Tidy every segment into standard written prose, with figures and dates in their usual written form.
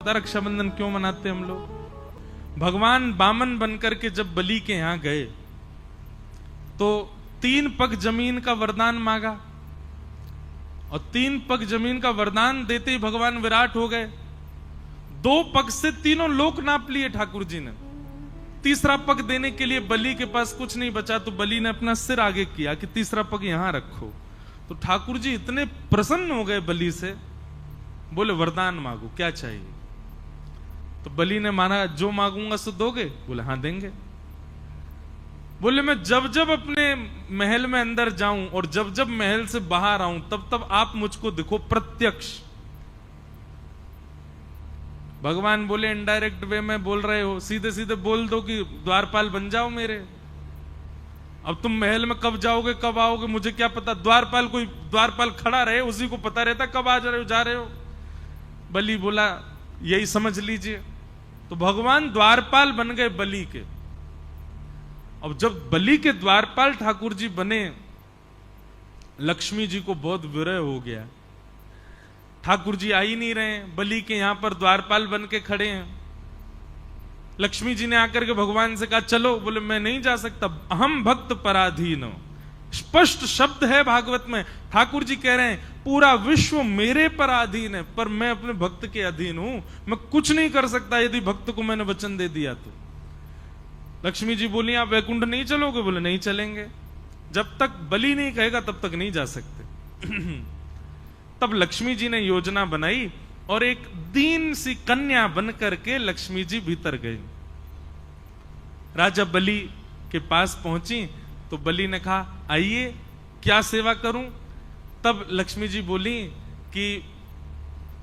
रक्षाबंधन क्यों मनाते हम लोग? भगवान बामन बनकर के जब बलि के यहां गए तो 3 पग जमीन का वरदान मांगा और 3 पग जमीन का वरदान देते ही भगवान विराट हो गए। 2 पग से तीनों लोक नाप लिए ठाकुर जी ने। तीसरा पग देने के लिए बलि के पास कुछ नहीं बचा तो बलि ने अपना सिर आगे किया कि तीसरा पग यहां रखो। तो ठाकुर जी इतने प्रसन्न हो गए बलि से, बोले वरदान मांगो, क्या चाहिए? तो बलि ने माना जो मांगूंगा सो दोगे? बोले हाँ देंगे। बोले मैं जब जब अपने महल में अंदर जाऊं और जब जब महल से बाहर आऊं तब तब आप मुझको दिखो प्रत्यक्ष। भगवान बोले इनडायरेक्ट वे में बोल रहे हो, सीधे सीधे बोल दो कि द्वारपाल बन जाओ मेरे। अब तुम महल में कब जाओगे कब आओगे मुझे क्या पता? द्वारपाल खड़ा रहे, उसी को पता रहता कब आ जा रहे हो। बलि बोला यही समझ लीजिए। तो भगवान द्वारपाल बन गए बलि के। अब जब बलि के द्वारपाल ठाकुर जी बने, लक्ष्मी जी को बहुत विरह हो गया। ठाकुर जी आ ही नहीं रहे, बलि के यहां पर द्वारपाल बन के खड़े हैं। लक्ष्मी जी ने आकर के भगवान से कहा चलो। बोले मैं नहीं जा सकता, अहम भक्त पराधीन। स्पष्ट शब्द है भागवत में। ठाकुर जी कह रहे हैं पूरा विश्व मेरे पर अधीन है पर मैं अपने भक्त के अधीन हूं, मैं कुछ नहीं कर सकता यदि भक्त को मैंने वचन दे दिया तो। लक्ष्मी जी बोली आप वैकुंठ नहीं चलोगे? बोले नहीं चलेंगे, जब तक बलि नहीं कहेगा तब तक नहीं जा सकते। तब लक्ष्मी जी ने योजना बनाई और एक दीन सी कन्या बन करके लक्ष्मी जी भीतर गई। राजा बलि के पास पहुंची तो बलि ने कहा आइए क्या सेवा करूं? तब लक्ष्मी जी बोली कि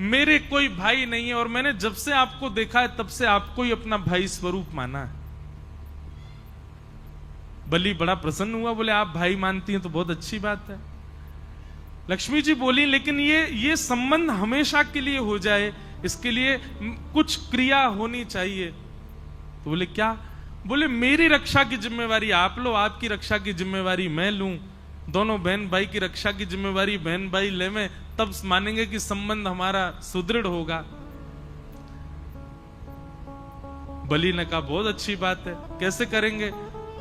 मेरे कोई भाई नहीं है और मैंने जब से आपको देखा है तब से आपको ही अपना भाई स्वरूप माना है। बलि बड़ा प्रसन्न हुआ, बोले आप भाई मानती हैं तो बहुत अच्छी बात है। लक्ष्मी जी बोली लेकिन ये संबंध हमेशा के लिए हो जाए, इसके लिए कुछ क्रिया होनी चाहिए। तो बोले क्या? बोले मेरी रक्षा की जिम्मेवारी आप लो, आपकी रक्षा की जिम्मेवारी मैं लूं, दोनों बहन भाई की रक्षा की जिम्मेवारी बहन भाई ले में, तब मानेंगे कि संबंध हमारा सुदृढ़ होगा। बलि ने कहा बहुत अच्छी बात है, कैसे करेंगे?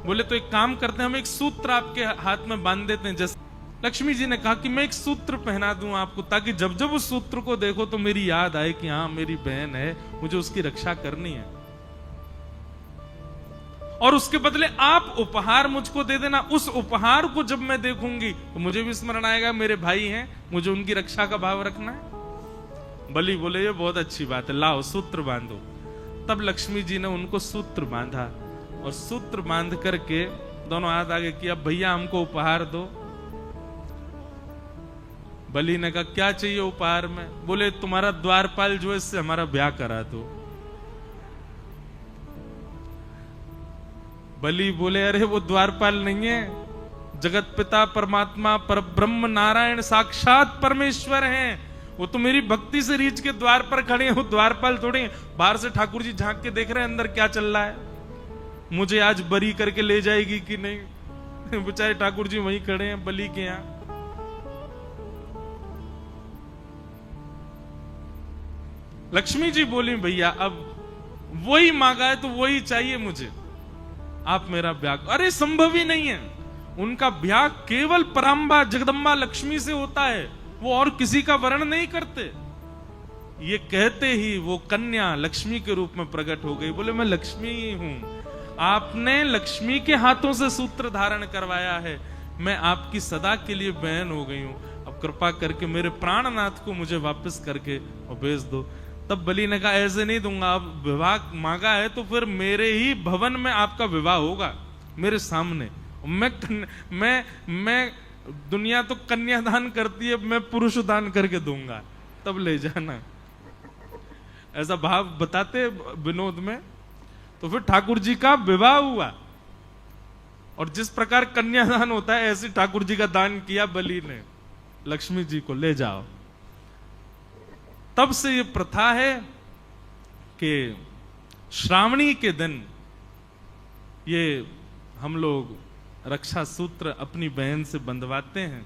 बोले तो एक काम करते हैं, हम एक सूत्र आपके हाथ में बांध देते हैं। जैसे लक्ष्मी जी ने कहा कि मैं एक सूत्र पहना दूं आपको ताकि जब जब उस सूत्र को देखो तो मेरी याद आए कि हाँ मेरी बहन है, मुझे उसकी रक्षा करनी है। और उसके बदले आप उपहार मुझको दे देना। उस उपहार को जब मैं देखूंगी तो मुझे भी स्मरण आएगा मेरे भाई हैं, मुझे उनकी रक्षा का भाव रखना है। बलि बोले ये बहुत अच्छी बात है, लाओ सूत्र बांधो। तब लक्ष्मी जी ने उनको सूत्र बांधा और सूत्र बांध करके दोनों हाथ आगे किया, भैया हमको उपहार दो। बलि ने कहा क्या चाहिए उपहार में? बोले तुम्हारा द्वारपाल जो है इससे हमारा ब्याह करा दो। बलि बोले अरे वो द्वारपाल नहीं है, जगत पिता परमात्मा परब्रह्म नारायण साक्षात परमेश्वर हैं। वो तो मेरी भक्ति से रीछ के द्वार पर खड़े हैं, वो द्वारपाल थोड़े। बाहर से ठाकुर जी झांक के देख रहे हैं अंदर क्या चल रहा है, मुझे आज बरी करके ले जाएगी कि नहीं। बेचारे ठाकुर जी वहीं खड़े हैं बलि के यहां। लक्ष्मी जी बोली भैया अब वही मांगा है तो वही चाहिए मुझे, आप मेरा ब्याह। अरे संभव ही नहीं है, उनका ब्याह केवल पराम्बा जगदम्बा लक्ष्मी से होता है, वो और किसी का वर्ण नहीं करते। ये कहते ही वो कन्या लक्ष्मी के रूप में प्रकट हो गई। बोले मैं लक्ष्मी ही हूं, आपने लक्ष्मी के हाथों से सूत्र धारण करवाया है, मैं आपकी सदा के लिए बहन हो गई हूं। अब कृपा करके मेरे प्राणनाथ को मुझे वापस करके और भेज दो। तब बलि ने कहा ऐसे नहीं दूंगा, अब विवाह मांगा है तो फिर मेरे ही भवन में आपका विवाह होगा, मेरे सामने। मैं दुनिया तो कन्यादान करती है, मैं पुरुष दान करके दूंगा, तब ले जाना। ऐसा भाव बताते विनोद में। तो फिर ठाकुर जी का विवाह हुआ और जिस प्रकार कन्यादान होता है ऐसे ठाकुर जी का दान किया बलि ने लक्ष्मी जी को, ले जाओ। तब से ये प्रथा है कि श्रावणी के दिन ये हम लोग रक्षा सूत्र अपनी बहन से बंधवाते हैं।